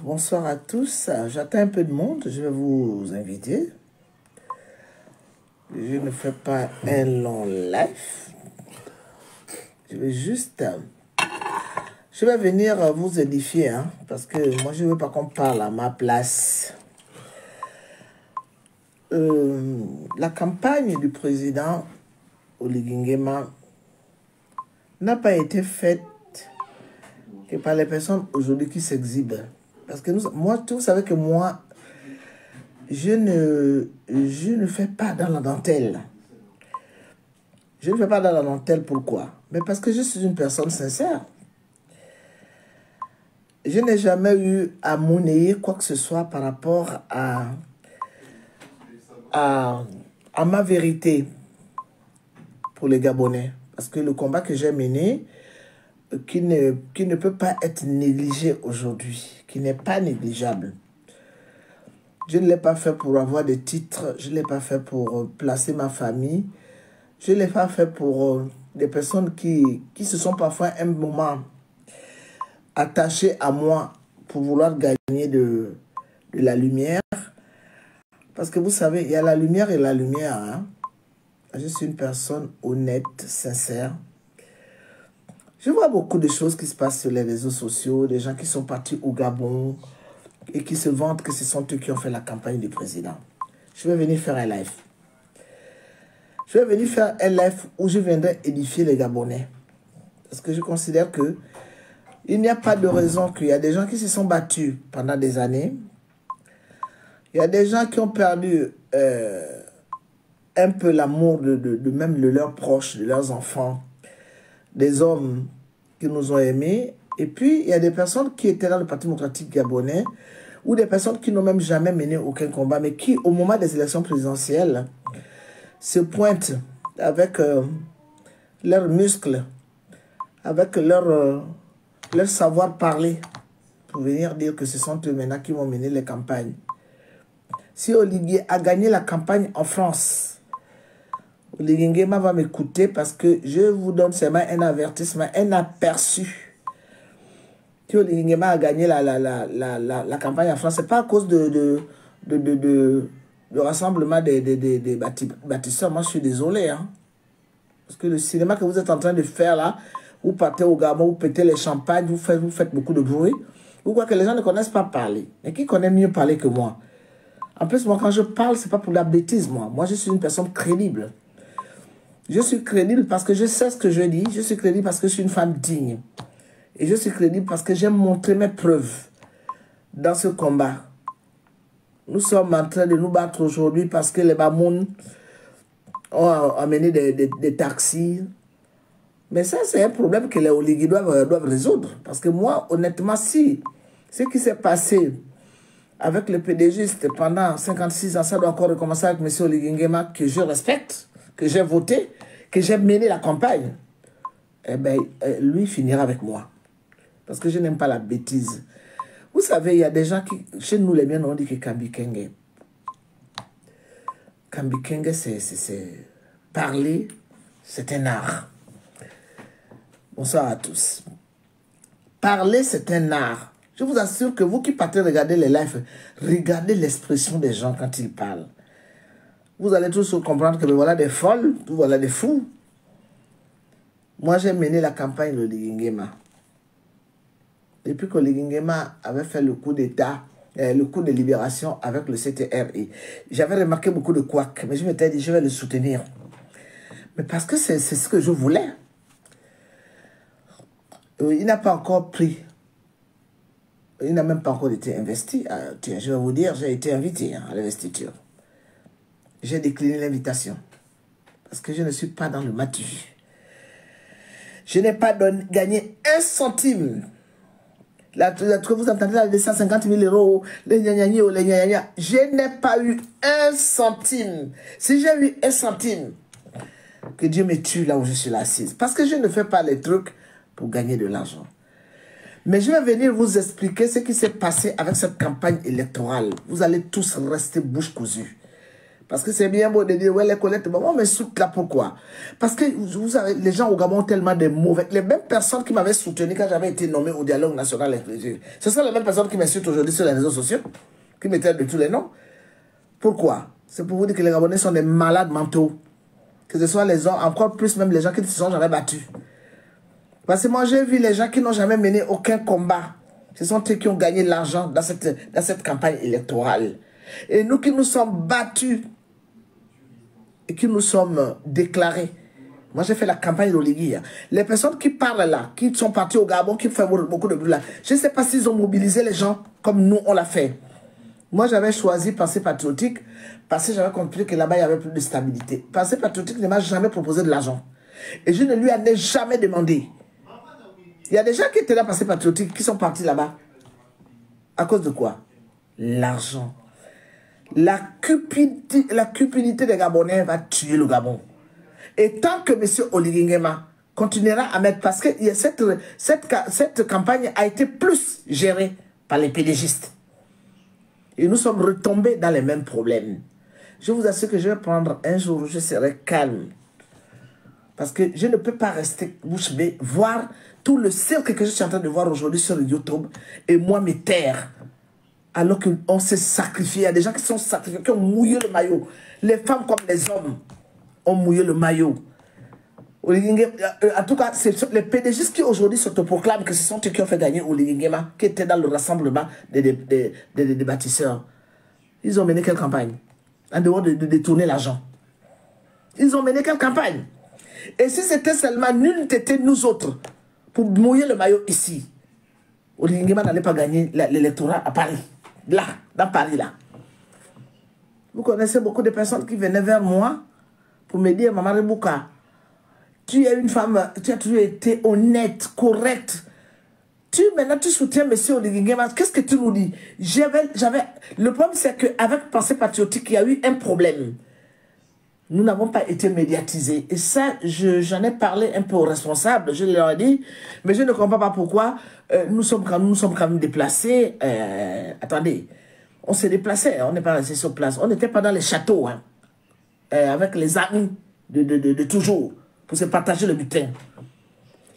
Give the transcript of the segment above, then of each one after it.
Bonsoir à tous. J'attends un peu de monde. Je vais vous inviter. Je ne fais pas un long live. Je vais juste... Je vais venir vous édifier, hein, parce que moi, je ne veux pas qu'on parle à ma place. La campagne du président Oligui Nguema n'a pas été faite que par les personnes aujourd'hui qui s'exhibent. Parce que moi, vous savez que moi, je ne fais pas dans la dentelle. Je ne fais pas dans la dentelle, pourquoi? Mais parce que je suis une personne sincère. Je n'ai jamais eu à monnayer quoi que ce soit par rapport à ma vérité pour les Gabonais. Parce que le combat que j'ai mené, qui ne peut pas être négligé aujourd'hui, qui n'est pas négligeable. Je ne l'ai pas fait pour avoir des titres, je ne l'ai pas fait pour placer ma famille, je ne l'ai pas fait pour des personnes qui se sont parfois un moment attachées à moi pour vouloir gagner de la lumière. Parce que vous savez, il y a la lumière et la lumière. Hein? Je suis une personne honnête, sincère. Je vois beaucoup de choses qui se passent sur les réseaux sociaux, des gens qui sont partis au Gabon et qui se vantent que ce sont eux qui ont fait la campagne du président. Je vais venir faire un live. Je vais venir faire un live où je viendrai édifier les Gabonais. Parce que je considère que il n'y a pas de raison qu'il y a des gens qui se sont battus pendant des années. Il y a des gens qui ont perdu un peu l'amour de même de leurs proches, de leurs enfants, des hommes qui nous ont aimés. Et puis, il y a des personnes qui étaient dans le Parti démocratique gabonais ou des personnes qui n'ont même jamais mené aucun combat, mais qui, au moment des élections présidentielles, se pointent avec leurs muscles, avec leur savoir-parler, pour venir dire que ce sont eux maintenant qui vont mener les campagnes. Si Oligui a gagné la campagne en France, Oligui Nguema va m'écouter parce que je vous donne seulement un avertissement, un aperçu. Si Oligui Nguema a gagné la campagne en France, ce n'est pas à cause de rassemblement des bâtisseurs. Moi, je suis désolé. Hein. Parce que le cinéma que vous êtes en train de faire là, vous partez au Gabon, vous pétez les champagnes, vous faites beaucoup de bruit. Vous croyez que les gens ne connaissent pas parler. Mais qui connaît mieux parler que moi? En plus, moi, quand je parle, ce n'est pas pour la bêtise, moi. Moi, je suis une personne crédible. Je suis crédible parce que je sais ce que je dis. Je suis crédible parce que je suis une femme digne. Et je suis crédible parce que j'aime montrer mes preuves dans ce combat. Nous sommes en train de nous battre aujourd'hui parce que les Bamoun ont amené des taxis. Mais ça, c'est un problème que les Oligui doivent résoudre. Parce que moi, honnêtement, si ce qui s'est passé avec le PDGiste pendant 56 ans, ça doit encore recommencer avec M. Oligui Nguema, que je respecte, que j'ai voté, que j'ai mené la campagne. Eh bien, lui finira avec moi. Parce que je n'aime pas la bêtise. Vous savez, il y a des gens qui, chez nous les miens, on dit que Kambi Kenge. Kambi Kenge, c'est parler, c'est un art. Bonsoir à tous. Parler, c'est un art. Je vous assure que vous qui partez regarder les lives, regardez l'expression des gens quand ils parlent. Vous allez tous comprendre que voilà des folles, voilà des fous. Moi, j'ai mené la campagne de Oligui Nguema. Depuis que Oligui Nguema avait fait le coup d'État, le coup de libération avec le CTRI, j'avais remarqué beaucoup de couacs, mais je m'étais dit, je vais le soutenir. Mais parce que c'est ce que je voulais. Il n'a pas encore pris. Il n'a même pas encore été investi. Tiens, je vais vous dire, j'ai été invité à l'investiture. J'ai décliné l'invitation. Parce que je ne suis pas dans le matu. Je n'ai pas gagné un centime. Là, que vous entendez là, les 150 000 euros, les gna-gna-gna, les gna-gna-gna. Je n'ai pas eu un centime. Si j'ai eu un centime, que Dieu me tue là où je suis assise. Parce que je ne fais pas les trucs pour gagner de l'argent. Mais je vais venir vous expliquer ce qui s'est passé avec cette campagne électorale. Vous allez tous rester bouche cousue. Parce que c'est bien beau de dire, ouais, les collectes, bon, on me soutient là, pourquoi? Parce que, vous savez, les gens au Gabon ont tellement de mauvais... Les mêmes personnes qui m'avaient soutenu quand j'avais été nommé au dialogue national inclusif, ce sont les mêmes personnes qui m'insultent aujourd'hui sur les réseaux sociaux, qui m'éteignent de tous les noms. Pourquoi? C'est pour vous dire que les Gabonais sont des malades mentaux. Que ce soit les gens, encore plus même les gens qui ne se sont jamais battus. Parce que moi, j'ai vu les gens qui n'ont jamais mené aucun combat. Ce sont eux qui ont gagné de l'argent dans cette campagne électorale. Et nous qui nous sommes battus et qui nous sommes déclarés. Moi, j'ai fait la campagne d'Oligui. Les personnes qui parlent là, qui sont parties au Gabon, qui font beaucoup de bruit là, je ne sais pas s'ils ont mobilisé les gens comme nous, on l'a fait. Moi, j'avais choisi Pensée Patriotique parce que j'avais compris que là-bas, il y avait plus de stabilité. Pensée Patriotique ne m'a jamais proposé de l'argent. Et je ne lui en ai jamais demandé. Il y a des gens qui étaient là, Pensée Patriotique, qui sont partis là-bas. À cause de quoi? L'argent. La cupidité des Gabonais va tuer le Gabon. Et tant que M. Oligui Nguema continuera à mettre... Parce que cette campagne a été plus gérée par les pédégistes. Et nous sommes retombés dans les mêmes problèmes. Je vous assure que je vais prendre un jour où je serai calme. Parce que je ne peux pas rester bouche bée, voir tout le cirque que je suis en train de voir aujourd'hui sur YouTube et moi me taire. Alors qu'on s'est sacrifié. Il y a des gens qui sont sacrifiés, qui ont mouillé le maillot. Les femmes comme les hommes ont mouillé le maillot. En tout cas, c'est les PDG qui aujourd'hui s'autoproclament que ce sont eux qui ont fait gagner Oligui Nguema, qui était dans le rassemblement des bâtisseurs. Ils ont mené quelle campagne? En dehors de détourner l'argent. Ils ont mené quelle campagne? Et si c'était seulement nul n'était nous autres pour mouiller le maillot ici, Oligui Nguema n'allait pas gagner l'électorat à Paris. Là, dans Paris, là. Vous connaissez beaucoup de personnes qui venaient vers moi pour me dire, Maman Rebouka, tu es une femme, tu as toujours été honnête, correcte. Maintenant, tu soutiens M. Oligui Nguema. Qu'est-ce que tu nous dis? Le problème, c'est qu'avec Pensée Patriotique, il y a eu un problème. Nous n'avons pas été médiatisés. Et ça, j'en ai parlé un peu aux responsables. Je leur ai dit, mais je ne comprends pas pourquoi nous sommes quand même déplacés. Attendez, on s'est déplacés, on n'est pas resté sur place. On n'était pas dans les châteaux, hein, avec les amis de toujours, pour se partager le butin.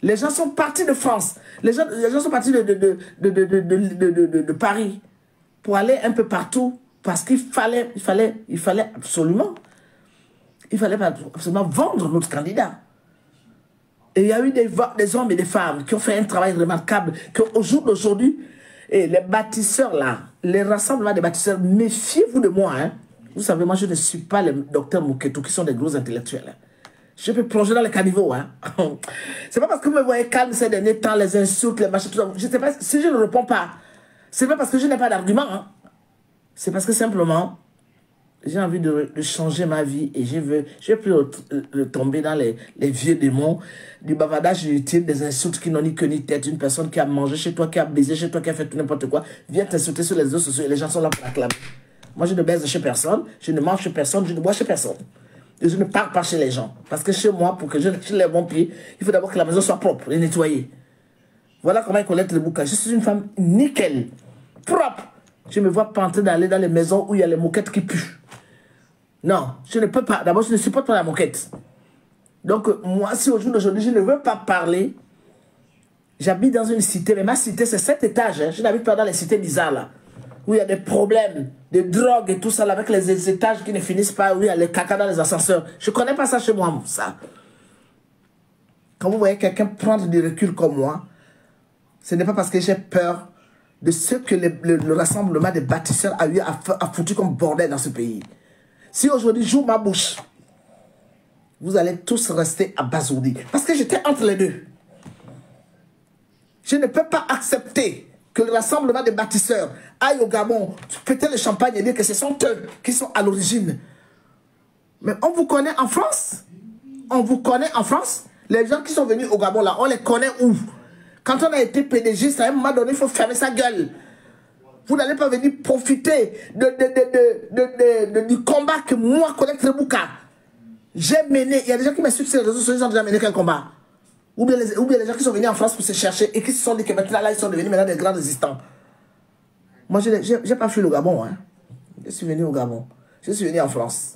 Les gens sont partis de France. Les gens sont partis de Paris pour aller un peu partout parce qu'il fallait absolument... Il fallait absolument vendre notre candidat. Et il y a eu des hommes et des femmes qui ont fait un travail remarquable, qu'au jour d'aujourd'hui, les bâtisseurs là, les rassemblements des bâtisseurs, méfiez-vous de moi. Hein. Vous savez, moi je ne suis pas les docteurs Mouketou qui sont des gros intellectuels. Hein. Je peux plonger dans les caniveaux. Hein. C'est pas parce que vous me voyez calme ces derniers temps, les insultes, les machins, tout ça. Je sais pas, si je ne réponds pas, c'est pas parce que je n'ai pas d'argument. Hein. C'est parce que simplement... J'ai envie de changer ma vie et je veux plus tomber dans les vieux démons, du bavardage inutile, des insultes qui n'ont ni queue ni tête. Une personne qui a mangé chez toi, qui a baisé chez toi, qui a fait tout n'importe quoi, vient t'insulter sur les réseaux sociaux et les gens sont là pour acclamer. Moi, je ne baise chez personne, je ne mange chez personne, je ne bois chez personne. Et je ne pars pas chez les gens. Parce que chez moi, pour que je lève mon pied, il faut d'abord que la maison soit propre et nettoyée. Voilà comment il collecte le bouquin. Je suis une femme nickel, propre. Je ne me vois pas en train d'aller dans les maisons où il y a les moquettes qui puent. Non, je ne peux pas. D'abord, je ne supporte pas la moquette. Donc, moi, si au jour d'aujourd'hui, je ne veux pas parler, j'habite dans une cité, mais ma cité, c'est 7 étages. Hein. Je n'habite pas dans les cités bizarres, là, où il y a des problèmes de drogue et tout ça, là, avec les étages qui ne finissent pas, où il y a les caca dans les ascenseurs. Je ne connais pas ça chez moi, ça. Quand vous voyez quelqu'un prendre du recul comme moi, ce n'est pas parce que j'ai peur de ce que le rassemblement des bâtisseurs a foutu comme bordel dans ce pays. Si aujourd'hui j'ouvre ma bouche, vous allez tous rester abasourdis. Parce que j'étais entre les deux. Je ne peux pas accepter que le rassemblement des bâtisseurs aille au Gabon, péter le champagne et dire que ce sont eux qui sont à l'origine. Mais on vous connaît en France? On vous connaît en France? Les gens qui sont venus au Gabon là, on les connaît où? Quand on a été PDG, à un moment donné, il faut fermer sa gueule. Vous n'allez pas venir profiter du combat que moi, Colette Rebouka, j'ai mené. Il y a des gens qui m'insultent sur les réseaux sociaux, ils ont déjà mené quel combat? Ou bien les gens qui sont venus en France pour se chercher et qui se sont dit que maintenant, là, ils sont devenus maintenant des grands résistants. Moi, je n'ai pas fui le Gabon. Hein. Je suis venu au Gabon. Je suis venu en France.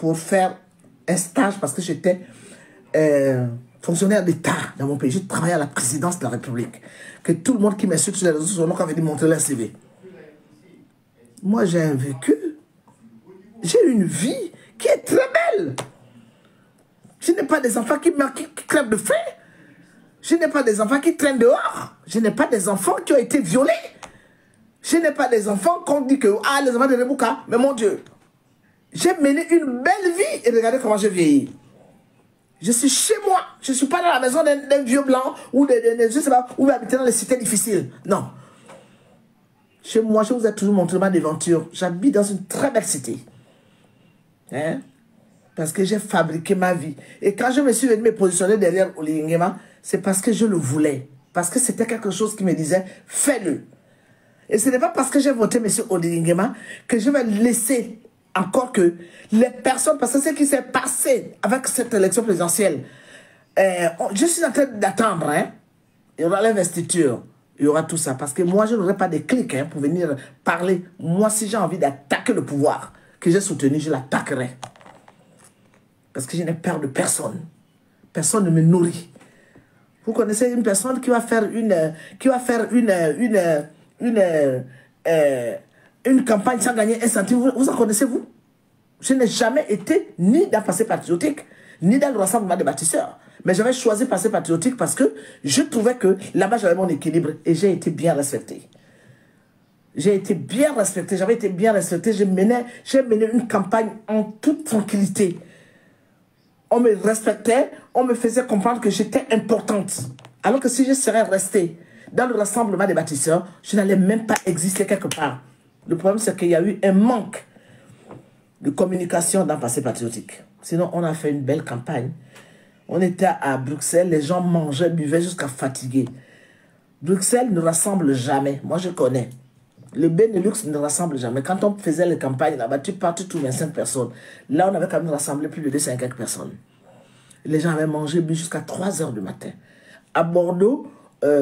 pour faire un stage parce que j'étais fonctionnaire d'État dans mon pays. Je travaillais à la présidence de la République. Que tout le monde qui m'insulte sur les réseaux sociaux avait dit montrer leur CV. Moi, j'ai un vécu. J'ai une vie qui est très belle. Je n'ai pas des enfants qui crèvent de faim. Je n'ai pas des enfants qui traînent dehors. Je n'ai pas des enfants qui ont été violés. Je n'ai pas des enfants qu'on dit que les enfants de Rebouka, mais mon Dieu, j'ai mené une belle vie et regardez comment j'ai vieilli. Je suis chez moi. Je ne suis pas dans la maison d'un vieux blanc ou je sais pas, où habiter dans les cités difficiles. Non. Chez moi, je vous ai toujours montré ma devanture. J'habite dans une très belle cité. Hein? Parce que j'ai fabriqué ma vie. Et quand je me suis venu me positionner derrière Oli Nguema, c'est parce que je le voulais. Parce que c'était quelque chose qui me disait, fais-le. Et ce n'est pas parce que j'ai voté M. Oli Nguema que je vais laisser encore que les personnes, parce que ce qui s'est passé avec cette élection présidentielle, je suis en train d'attendre, hein. Il y aura l'investiture, il y aura tout ça. Parce que moi, je n'aurai pas de clics pour venir parler. Moi, si j'ai envie d'attaquer le pouvoir que j'ai soutenu, je l'attaquerai. Parce que je n'ai peur de personne. Personne ne me nourrit. Vous connaissez une personne qui va faire une campagne sans gagner un centime. Vous en connaissez-vous? Je n'ai jamais été ni dans le passé patriotique, ni dans le rassemblement des bâtisseurs. Mais j'avais choisi passé patriotique parce que je trouvais que là-bas, j'avais mon équilibre et j'ai été bien respecté. J'ai été bien respecté, j'avais été bien respecté. J'ai mené une campagne en toute tranquillité. On me respectait, on me faisait comprendre que j'étais importante. Alors que si je serais restée dans le rassemblement des bâtisseurs, je n'allais même pas exister quelque part. Le problème, c'est qu'il y a eu un manque de communication dans le passé patriotique. Sinon, on a fait une belle campagne. On était à Bruxelles, les gens mangeaient, buvaient jusqu'à fatiguer. Bruxelles ne rassemble jamais. Moi, je connais. Le Benelux ne rassemble jamais. Quand on faisait les campagnes là-bas, tu partais tous 25 personnes. Là, on avait quand même rassemblé plus de 250 personnes. Les gens avaient mangé, bu jusqu'à 3 h du matin. À Bordeaux,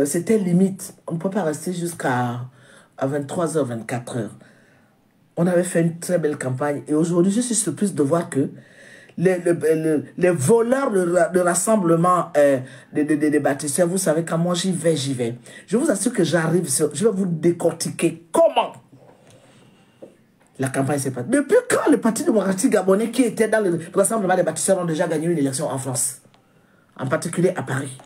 c'était limite. On ne peut pas rester jusqu'à 23 h, 24 h. On avait fait une très belle campagne. Et aujourd'hui, je suis surprise de voir que les voleurs de rassemblement des bâtisseurs, vous savez, quand moi j'y vais, j'y vais. Je vous assure que j'arrive, je vais vous décortiquer comment la campagne s'est passée. Depuis quand le Parti démocratique gabonais qui était dans le rassemblement des bâtisseurs ont déjà gagné une élection en France, en particulier à Paris?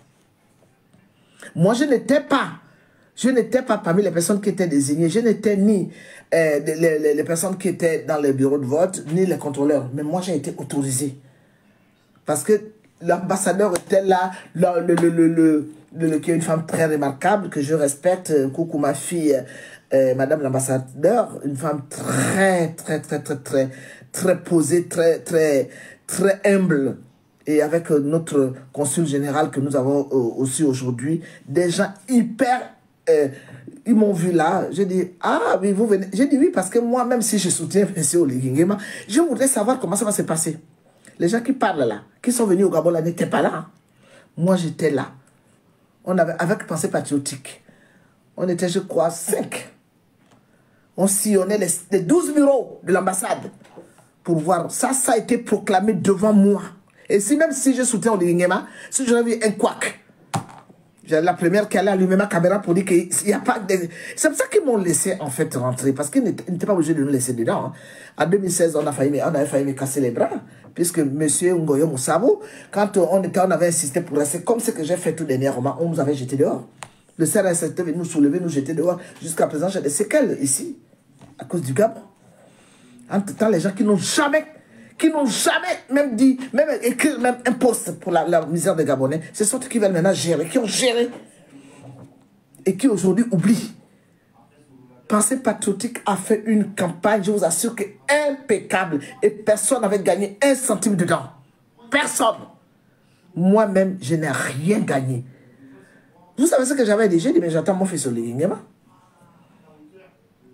Moi, je n'étais pas parmi les personnes qui étaient désignées. Je n'étais ni les personnes qui étaient dans les bureaux de vote, ni les contrôleurs. Mais moi, j'ai été autorisé. Parce que l'ambassadeur était là, qui est une femme très remarquable, que je respecte. Coucou ma fille, madame l'ambassadeur, une femme très posée, très humble. Et avec notre consul général que nous avons aussi aujourd'hui, des gens hyper... ils m'ont vu là, j'ai dit, ah oui, vous venez. J'ai dit oui, parce que moi, même si je soutiens M. Oli Nguema, je voudrais savoir comment ça va se passer. Les gens qui parlent là, qui sont venus au Gabon là, n'étaient pas là. Hein. Moi, j'étais là. On avait, avec pensée patriotique, on était, je crois, 5. On sillonnait les 12 bureaux de l'ambassade pour voir. Ça a été proclamé devant moi. Et si même si je soutiens Oli Nguema, si j'avais vu un couac, j'ai la première qui allait allumer ma caméra pour dire qu'il n'y a pas de... C'est pour ça qu'ils m'ont laissé en fait rentrer. Parce qu'ils n'étaient pas obligés de nous laisser dedans. Hein. En 2016, on avait failli me casser les bras. Puisque M. Ngoyo Moussabou, quand on avait insisté pour rester, comme ce que j'ai fait tout dernièrement, on nous avait jeté dehors. Le CRS était venu nous soulever, nous jeter dehors. Jusqu'à présent, j'ai des séquelles ici, à cause du Gabon. Entre-temps, les gens qui n'ont jamais même dit, même écrit même un poste pour la misère des Gabonais, ce sont ceux qui veulent maintenant gérer, qui ont géré et qui aujourd'hui oublient. Pensée patriotique a fait une campagne, je vous assure, que impeccable et personne n'avait gagné 1 centime dedans. Personne. Moi-même, je n'ai rien gagné. Vous savez ce que j'avais dit? J'ai dit, mais j'attends mon fils Oli Nguema.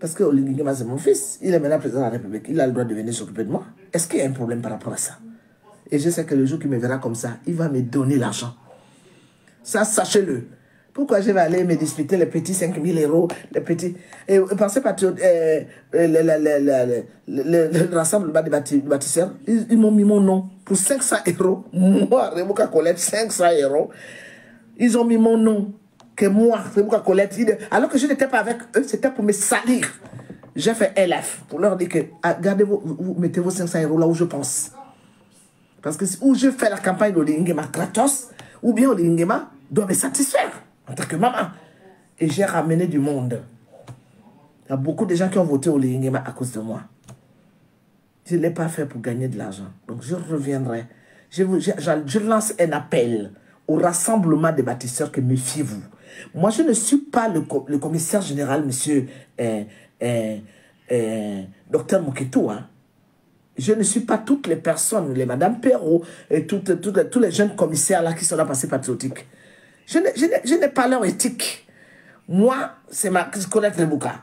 Parce que Oli Nguema, c'est mon fils. Il est maintenant président de la République. Il a le droit de venir s'occuper de moi. Est-ce qu'il y a un problème par rapport à ça? Et je sais que le jour qu'il me verra comme ça, il va me donner l'argent. Ça, sachez-le. Pourquoi je vais aller me disputer les petits 5 000 euros, les petits... Et pensez pas, le rassemblement des bâtisseurs, ils m'ont mis mon nom pour 500 euros. Moi, Rebouka Colette, 500 euros. Ils ont mis mon nom, que moi, Rebouka Colette, alors que je n'étais pas avec eux, c'était pour me salir. J'ai fait LF pour leur dire que, gardez vous mettez vos 500 euros là où je pense. Parce que où je fais la campagne de l'Ingema gratos, ou bien l'Ingema doit me satisfaire en tant que maman. Et j'ai ramené du monde. Il y a beaucoup de gens qui ont voté au Lingema à cause de moi. Je ne l'ai pas fait pour gagner de l'argent. Donc je reviendrai. Je lance un appel au rassemblement des bâtisseurs que méfiez-vous. Moi, je ne suis pas le commissaire général, monsieur docteur Moketou. Hein. Je ne suis pas toutes les personnes, les Madame Perrault et tous les jeunes commissaires là qui sont là passés patriotiques. Je n'ai pas leur éthique. Moi, c'est ma connaître les bouquins.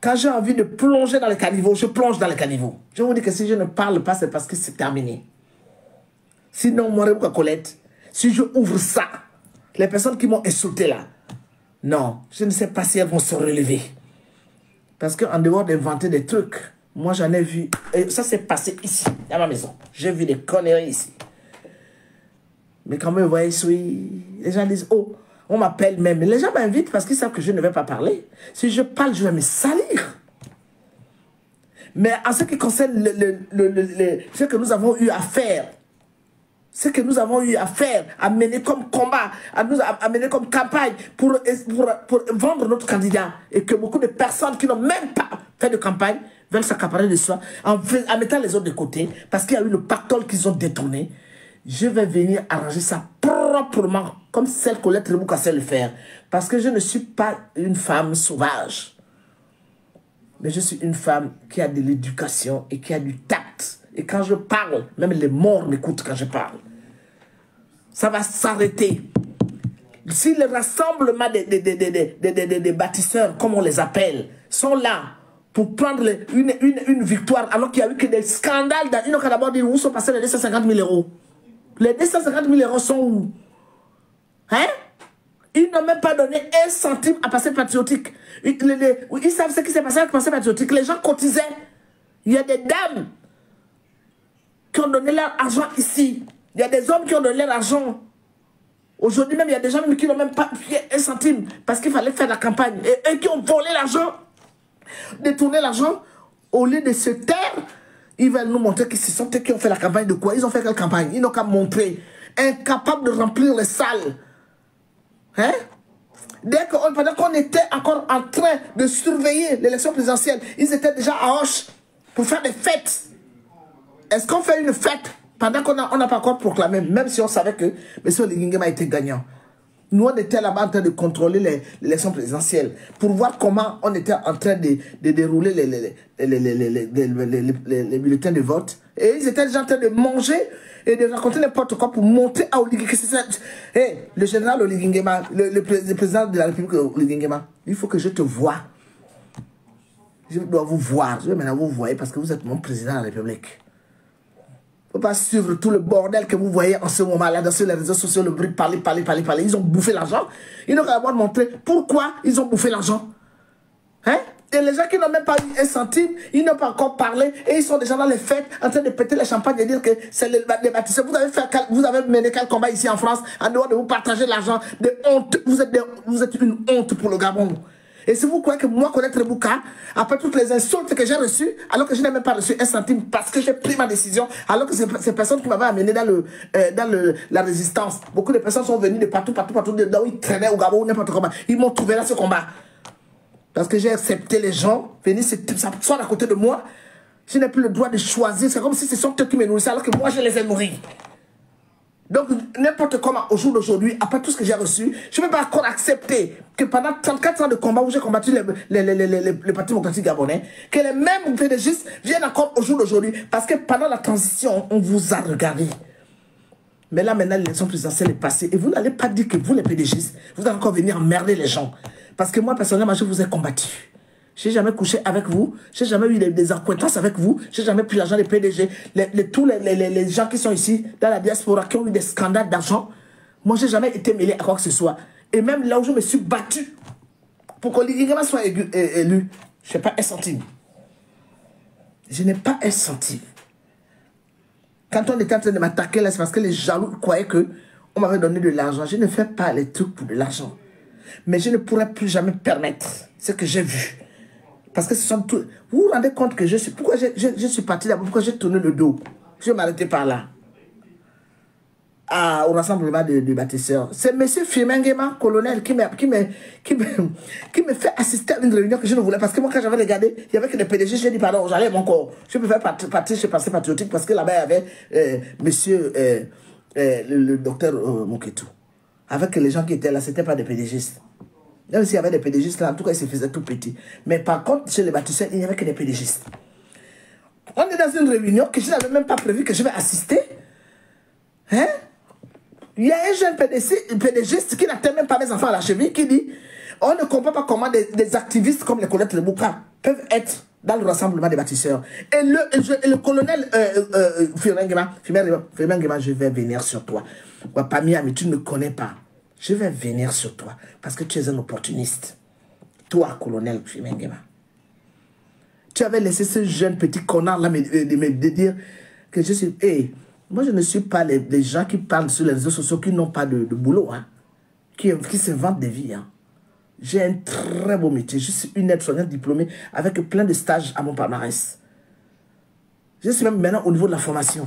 Quand j'ai envie de plonger dans les caniveaux, je plonge dans les caniveaux. Je vous dis que si je ne parle pas, c'est parce que c'est terminé. Sinon, moi, Rebouka Colette, si je ouvre ça, les personnes qui m'ont insulté là, non, je ne sais pas si elles vont se relever. Parce qu'en dehors d'inventer des trucs, moi j'en ai vu, et ça s'est passé ici, à ma maison. J'ai vu des conneries ici. Mais quand vous voyez, les gens disent, oh, on m'appelle même. Les gens m'invitent parce qu'ils savent que je ne vais pas parler. Si je parle, je vais me salir. Mais en ce qui concerne ce que nous avons eu à faire, ce que nous avons eu à faire, à mener comme combat, à mener comme campagne pour vendre notre candidat, et que beaucoup de personnes qui n'ont même pas fait de campagne veulent s'accaparer de soi en mettant les autres de côté, parce qu'il y a eu le pactole qu'ils ont détourné. Je vais venir arranger ça proprement, comme celle Colette Rebouka sait le faire. Parce que je ne suis pas une femme sauvage. Mais je suis une femme qui a de l'éducation et qui a du tact. Et quand je parle, même les morts m'écoutent quand je parle. Ça va s'arrêter. Si le rassemblement des bâtisseurs, comme on les appelle, sont là pour prendre une victoire, alors qu'il n'y a eu que des scandales, ils n'ont qu'à d'abord dire où sont passés les 250 000 euros. Les 250 000 euros sont où? Hein? Ils n'ont même pas donné 1 centime à Passé Patriotique. Ils savent ce qui s'est passé avec Passé Patriotique. Les gens cotisaient. Il y a des dames qui ont donné leur argent ici. Il y a des hommes qui ont donné leur argent. Aujourd'hui même, il y a des gens même qui n'ont même pas payé 1 centime parce qu'il fallait faire la campagne. Et eux qui ont volé l'argent, détourné l'argent, au lieu de se taire, ils veulent nous montrer que ce sont eux qui ont fait la campagne de quoi? Ils ont fait quelle campagne? Ils n'ont qu'à montrer. Incapables de remplir les salles. Hein? Pendant qu'on était encore en train de surveiller l'élection présidentielle, ils étaient déjà à Hoche pour faire des fêtes. Est-ce qu'on fait une fête pendant qu'on n'a pas encore proclamé, même si on savait que M. Lingema était gagnant? Nous, on était là-bas en train de contrôler l'élection présidentielle pour voir comment on était en train de dérouler les bulletins de vote. Et ils étaient déjà en train de manger et de raconter n'importe quoi pour montrer à Oligui que c'est ça. Hey, le général Oligui Nguema, le président de la République Oligui Nguema, il faut que je te voie. Je dois vous voir. Je vais maintenant vous voir parce que vous êtes mon président de la République. Il ne faut pas suivre tout le bordel que vous voyez en ce moment-là dans sur les réseaux sociaux, le bruit de parler. Ils ont bouffé l'argent. Ils n'ont qu'à avoir montré pourquoi ils ont bouffé l'argent. Hein? Et les gens qui n'ont même pas eu 1 centime, ils n'ont pas encore parlé et ils sont déjà dans les fêtes en train de péter les champagnes et dire que c'est les bâtisseurs. Vous avez mené quel combat ici en France en dehors de vous partager l'argent de honte. Vous êtes une honte pour le Gabon. Et si vous croyez que moi, connaître Rebouka, après toutes les insultes que j'ai reçues, alors que je n'ai même pas reçu 1 centime parce que j'ai pris ma décision, alors que ces personnes qui m'avaient amené dans la résistance, beaucoup de personnes sont venues de partout, là où ils traînaient au Gabon, n'importe comment. Ils m'ont trouvé là ce combat. Parce que j'ai accepté les gens, venir s'asseoir à côté de moi. Je n'ai plus le droit de choisir. C'est comme si ce sont eux qui me nourrissaient, alors que moi, je les ai nourris. Donc, n'importe comment, au jour d'aujourd'hui, après tout ce que j'ai reçu, je ne vais pas encore accepter que pendant 34 ans de combat où j'ai combattu le Parti démocratique gabonais, que les mêmes PDGistes viennent encore au jour d'aujourd'hui. Parce que pendant la transition, on vous a regardé. Mais là, maintenant, l'élection présidentielle est passée. Et vous n'allez pas dire que vous, les PDGistes, vous allez encore venir emmerder les gens. Parce que moi, personnellement, je vous ai combattu. Je n'ai jamais couché avec vous. Je n'ai jamais eu des acquaintances avec vous. Je n'ai jamais pris l'argent des PDG. Tous les gens qui sont ici, dans la diaspora, qui ont eu des scandales d'argent. Moi, je n'ai jamais été mêlé à quoi que ce soit. Et même là où je me suis battu pour que l'Igingema soit élu, je n'ai pas un centime. Je n'ai pas un centime. Quand on était en train de m'attaquer là, c'est parce que les jaloux croyaient qu'on m'avait donné de l'argent. Je ne fais pas les trucs pour de l'argent. Mais je ne pourrais plus jamais permettre ce que j'ai vu. Parce que ce sont tous... Vous vous rendez compte que je suis... Pourquoi je suis parti là-bas? Pourquoi j'ai tourné le dos? Je vais m'arrêter par là. Au rassemblement de bâtisseurs. C'est M. Firmin Nguema, colonel, qui me fait assister à une réunion que je ne voulais. Parce que moi, quand j'avais regardé, il y avait que des PDG. J'ai dit, pardon, j'allais mon corps. Je peux faire partie chez Passé Patriotique parce que là-bas, il y avait monsieur le docteur Moketou. Avec les gens qui étaient là, ce n'étaient pas des PDGistes. Même s'il y avait des PDGistes là, en tout cas, ils se faisaient tout petits. Mais par contre, chez les bâtisseurs, il n'y avait que des PDGistes. On est dans une réunion que je n'avais même pas prévu que je vais assister. Hein? Il y a un jeune PDGiste qui n'atteint même pas mes enfants à la cheville qui dit on ne comprend pas comment des activistes comme les Colette Lebouka peuvent être dans le rassemblement des bâtisseurs. Et le colonel Firmin Nguema, je vais venir sur toi. Wapamiami, tu ne me connais pas. Je vais venir sur toi parce que tu es un opportuniste. Toi, colonel Firmin Nguema. Tu avais laissé ce jeune petit connard là de dire que je suis... Hey, moi, je ne suis pas les gens qui parlent sur les réseaux sociaux qui n'ont pas de boulot, hein, qui se vantent des vies. Hein. J'ai un très beau métier. Je suis une aide-soignante diplômée avec plein de stages à mon palmarès. Je suis même maintenant au niveau de la formation.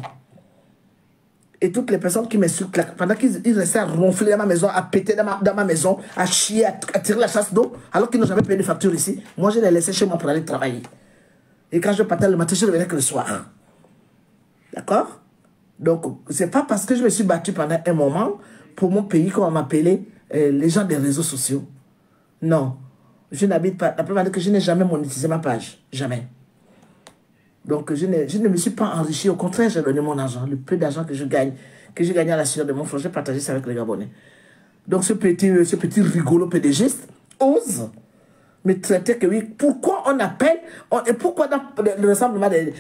Et toutes les personnes qui m'insultent, pendant qu'ils restaient à ronfler dans ma maison, à péter dans ma maison, à chier, à tirer la chasse d'eau, alors qu'ils n'ont jamais payé de facture ici, moi, je les laissais chez moi pour aller travailler. Et quand je partais le matin, je revenais que le soir. D'accord? Donc, ce n'est pas parce que je me suis battu pendant un moment pour mon pays qu'on va m'appeler les gens des réseaux sociaux. Non. Je n'habite pas. La preuve est que je n'ai jamais monétisé ma page. Jamais. Donc, je ne me suis pas enrichi. Au contraire, j'ai donné mon argent. Le peu d'argent que je gagne à la sueur de mon frère, j'ai partagé ça avec les Gabonais. Donc, ce petit rigolo PDGiste ose me traiter que oui. Pourquoi on appelle, et pourquoi dans le rassemblement des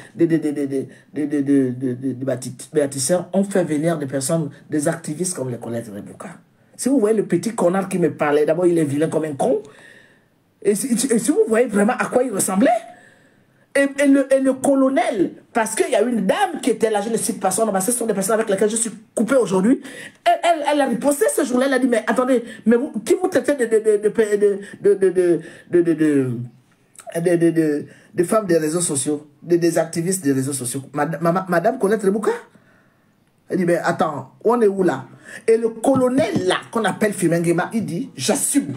bâtisseurs, on fait venir des personnes, des activistes comme les Colette Lebouka. Si vous voyez le petit connard qui me parlait, d'abord il est vilain comme un con. Et si vous voyez vraiment à quoi il ressemblait, et le colonel, parce qu'il y a une dame qui était là, je ne cite pas son nom, ce sont des personnes avec lesquelles je suis coupé aujourd'hui. Elle a riposté ce jour-là, elle a dit, mais attendez, mais vous, qui vous traitez de femmes des réseaux sociaux, des activistes des réseaux sociaux? Madame Colette Lebouka? Elle dit, mais attends, on est où là? Et le colonel là, qu'on appelle Firmin Nguema, il dit, j'assume.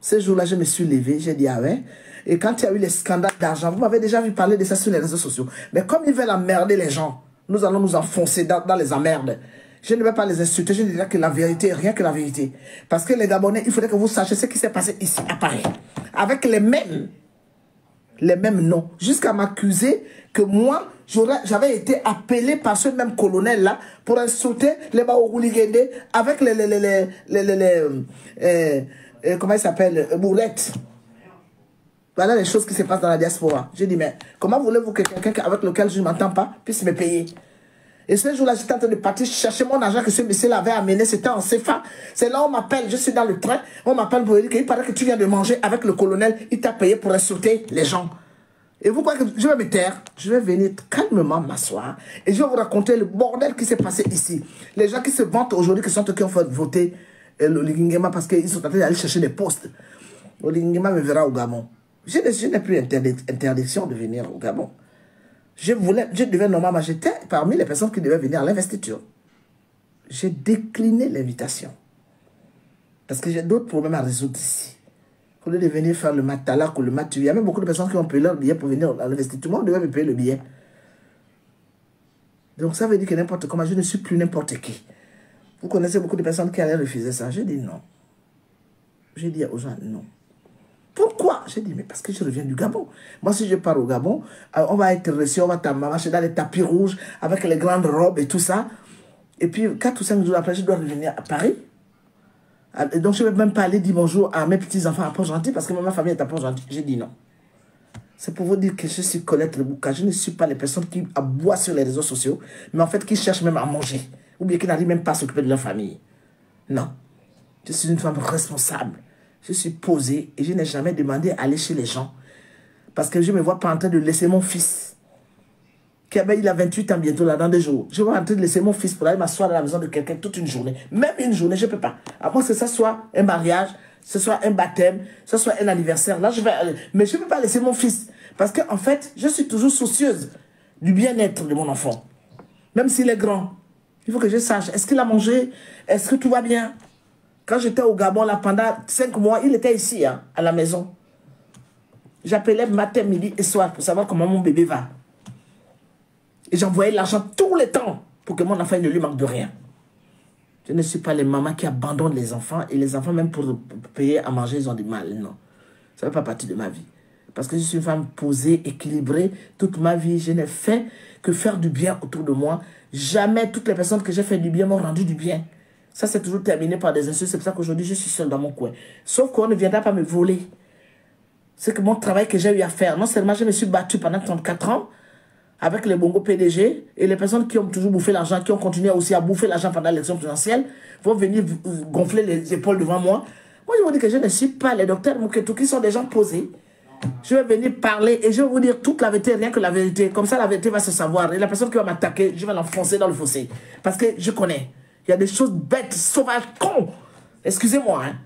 Ce jour-là, je me suis levé, j'ai dit, ah ouais. Et quand il y a eu les scandales d'argent, vous m'avez déjà vu parler de ça sur les réseaux sociaux. Mais comme ils veulent emmerder les gens, nous allons nous enfoncer dans les emmerdes. Je ne vais pas les insulter, je dirais que la vérité est rien que la vérité. Parce que les Gabonais, il faudrait que vous sachiez ce qui s'est passé ici, à Paris. Avec les mêmes noms. Jusqu'à m'accuser que moi, j'avais été appelé par ce même colonel-là pour insulter les Baorouligende avec comment il s'appelle, Bourrette. Voilà les choses qui se passent dans la diaspora. J'ai dit, mais comment voulez-vous que quelqu'un avec lequel je ne m'entends pas puisse me payer? Et ce jour-là, j'étais en train de partir chercher mon argent que ce monsieur-là avait amené. C'était en CFA. C'est là où on m'appelle. Je suis dans le train. On m'appelle pour dire qu'il paraît que tu viens de manger avec le colonel. Il t'a payé pour insulter les gens. Et vous croyez que je vais me taire? Je vais venir calmement m'asseoir. Et je vais vous raconter le bordel qui s'est passé ici. Les gens qui se vantent aujourd'hui, qui sont ceux qui ont fait voter l'Olingema parce qu'ils sont en train d'aller chercher des postes. L'Olingema me verra au Gabon. Je n'ai plus interdiction de venir au Gabon. Je devais normalement, j'étais parmi les personnes qui devaient venir à l'investiture. J'ai décliné l'invitation. Parce que j'ai d'autres problèmes à résoudre ici. Au lieu de venir faire le matalak ou le matu, il y a même beaucoup de personnes qui ont payé leur billet pour venir à l'investiture. Moi, on devait me payer le billet. Donc ça veut dire que n'importe comment, je ne suis plus n'importe qui. Vous connaissez beaucoup de personnes qui allaient refuser ça. J'ai dit non. J'ai dit aux gens non. Pourquoi? J'ai dit, mais parce que je reviens du Gabon. Moi, si je pars au Gabon, on va être reçu, on va marcher dans les tapis rouges, avec les grandes robes et tout ça. Et puis, 4 ou 5 jours après, je dois revenir à Paris. Et donc, je ne vais même pas aller dire bonjour à mes petits-enfants à Port-Gentil, parce que ma famille est à Port-Gentil. J'ai dit non. C'est pour vous dire que je suis Colette Lebouka. Je ne suis pas les personnes qui aboient sur les réseaux sociaux, mais en fait, qui cherchent même à manger. Ou bien qui n'arrivent même pas à s'occuper de leur famille. Non. Je suis une femme responsable. Je suis posée et je n'ai jamais demandé à aller chez les gens. Parce que je ne me vois pas en train de laisser mon fils, il a 28 ans bientôt, là, dans 2 jours. Je vais en train de laisser mon fils pour aller m'asseoir à la maison de quelqu'un toute une journée. Même une journée, je ne peux pas. À moins que ce soit un mariage, ce soit un baptême, ce soit un anniversaire. Là, je vais aller. Mais je ne peux pas laisser mon fils. Parce qu'en fait, je suis toujours soucieuse du bien-être de mon enfant. Même s'il est grand. Il faut que je sache, est-ce qu'il a mangé? Est-ce que tout va bien? Quand j'étais au Gabon, là, pendant 5 mois, il était ici, hein, à la maison. J'appelais matin, midi et soir pour savoir comment mon bébé va. Et j'envoyais l'argent tout le temps pour que mon enfant ne lui manque de rien. Je ne suis pas les mamans qui abandonnent les enfants. Et les enfants, même pour payer à manger, ils ont du mal. Non. Ça ne fait pas partie de ma vie. Parce que je suis une femme posée, équilibrée. Toute ma vie, je n'ai fait que faire du bien autour de moi. Jamais toutes les personnes que j'ai fait du bien m'ont rendu du bien. Ça, c'est toujours terminé par des insultes. C'est pour ça qu'aujourd'hui, je suis seule dans mon coin. Sauf qu'on ne viendra pas me voler. C'est que mon travail que j'ai eu à faire. Non seulement je me suis battue pendant 34 ans avec les Bongo PDG et les personnes qui ont toujours bouffé l'argent, qui ont continué aussi à bouffer l'argent pendant l'élection présidentielle, vont venir gonfler les épaules devant moi. Moi, je vous dis que je ne suis pas les docteurs Mouketou qui sont des gens posés. Je vais venir parler et je vais vous dire toute la vérité, rien que la vérité. Comme ça, la vérité va se savoir. Et la personne qui va m'attaquer, je vais l'enfoncer dans le fossé. Parce que je connais. Il y a des choses bêtes, sauvages, cons. Excusez-moi, hein.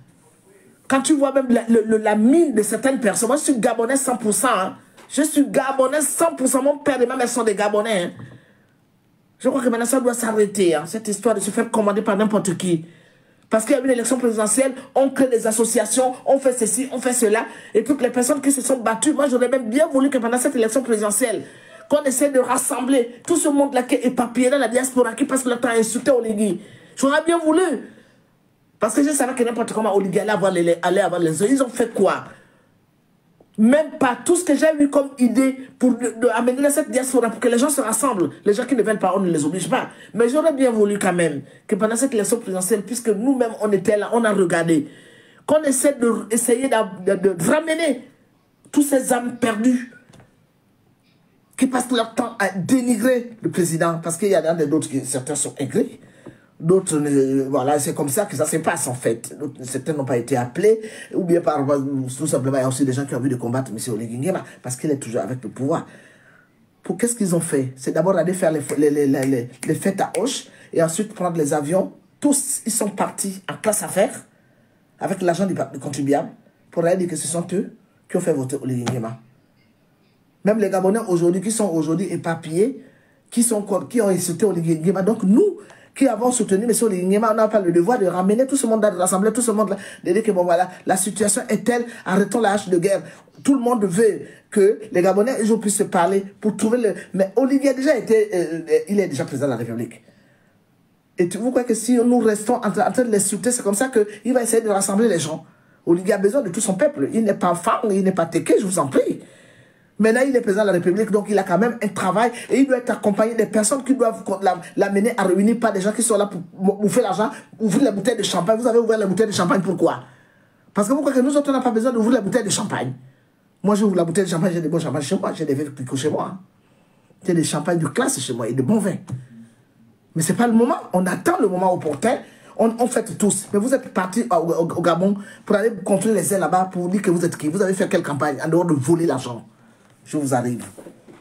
Quand tu vois même la mine de certaines personnes, moi je suis Gabonais 100%. Hein. Je suis Gabonais 100%. Mon père et ma mère sont des Gabonais. Hein. Je crois que maintenant ça doit s'arrêter. Hein, cette histoire de se faire commander par n'importe qui. Parce qu'il y a eu une élection présidentielle, on crée des associations, on fait ceci, on fait cela. Et toutes les personnes qui se sont battues, moi j'aurais même bien voulu que pendant cette élection présidentielle, qu'on essaie de rassembler tout ce monde-là qui est éparpillé dans la diaspora, qui passe le temps à insulter Oligui. J'aurais bien voulu. Parce que je savais que n'importe comment Oligui allait avoir les yeux. Ils ont fait quoi? Même pas tout ce que j'ai eu comme idée pour amener cette diaspora, pour que les gens se rassemblent. Les gens qui ne veulent pas, on ne les oblige pas. Mais j'aurais bien voulu quand même que pendant cette élection présidentielle, puisque nous-mêmes on était là, on a regardé, qu'on essaie de ramener tous ces âmes perdues qui passent leur temps à dénigrer le président. Parce qu'il y a d'autres qui, certains sont aigris. D'autres, voilà, c'est comme ça que ça se passe en fait. Certains n'ont pas été appelés, ou bien tout simplement, il y a aussi des gens qui ont envie de combattre M. Oligui Nguema, parce qu'il est toujours avec le pouvoir. Pour qu'est-ce qu'ils ont fait? C'est d'abord aller faire les fêtes à Auch, et ensuite prendre les avions. Tous, ils sont partis en classe affaires, avec l'argent du contribuable, pour aller dire que ce sont eux qui ont fait voter Oligui Nguema. Même les Gabonais aujourd'hui, qui sont aujourd'hui éparpillés, qui ont insulté Oligui Nguema. Donc nous, qui avons soutenu M. Oligui Nguema, on n'a pas le devoir de ramener tout ce monde-là, de rassembler tout ce monde-là, de dire que bon voilà, la situation est telle, arrêtons la hache de guerre. Tout le monde veut que les Gabonais ils puissent se parler pour trouver le... Mais Oligui a déjà été, il est déjà président de la République. Et vous croyez que si nous restons en train de l'insulter, c'est comme ça qu'il va essayer de rassembler les gens. Oligui a besoin de tout son peuple. Il n'est pas fan, il n'est pas téqué, je vous en prie. Maintenant, il est président de la République, donc il a quand même un travail et il doit être accompagné des personnes qui doivent l'amener à réunir, pas des gens qui sont là pour bouffer l'argent, ouvrir la bouteille de champagne. Vous avez ouvert la bouteille de champagne, pourquoi? Parce que vous croyez que nous autres, on n'a pas besoin d'ouvrir la bouteille de champagne. Moi, j'ouvre la bouteille de champagne, j'ai des bons champagnes chez moi, j'ai des vins picots chez moi. Hein. J'ai des champagnes de classe chez moi et de bons vins. Mais ce n'est pas le moment, on attend le moment opportun. On fait tous. Mais vous êtes partis au Gabon pour aller contrôler les ailes là-bas pour dire que vous êtes qui? Vous avez fait quelle campagne en dehors de voler l'argent? Je vous arrive.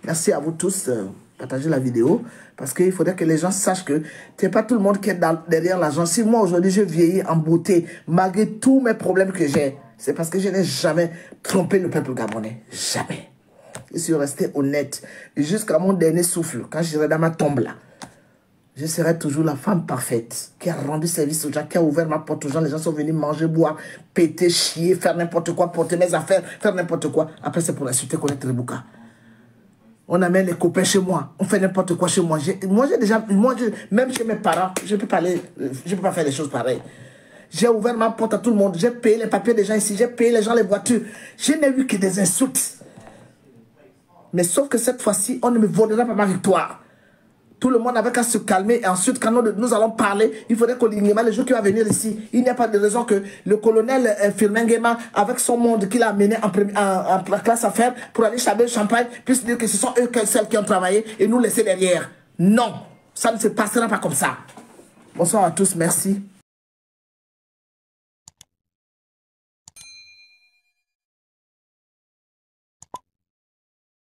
Merci à vous tous. Partagez la vidéo. Parce qu'il faudrait que les gens sachent que ce n'est pas tout le monde qui est derrière l'argent. Si moi aujourd'hui je vieillis en beauté, malgré tous mes problèmes que j'ai, c'est parce que je n'ai jamais trompé le peuple gabonais. Jamais. Je suis resté honnête. Jusqu'à mon dernier souffle, quand je serai dans ma tombe là, je serai toujours la femme parfaite qui a rendu service aux gens, qui a ouvert ma porte aux gens. Les gens sont venus manger, boire, péter, chier, faire n'importe quoi, porter mes affaires, faire n'importe quoi. Après, c'est pour insulter connaître Rebouka. On amène les copains chez moi. On fait n'importe quoi chez moi. Même chez mes parents, je ne peux pas faire les choses pareilles. J'ai ouvert ma porte à tout le monde. J'ai payé les papiers des gens ici. J'ai payé les gens les voitures. Je n'ai eu que des insultes. Mais sauf que cette fois-ci, on ne me volera pas ma victoire. Tout le monde avait qu'à se calmer. Et ensuite, quand nous allons parler, il faudrait qu'Oligui Nguema, le jour qui va venir ici, il n'y a pas de raison que le colonel Firmin Nguema, avec son monde qu'il a amené en classe affaires pour aller chaber le champagne, puisse dire que ce sont eux celles qui ont travaillé et nous laisser derrière. Non, ça ne se passera pas comme ça. Bonsoir à tous, merci.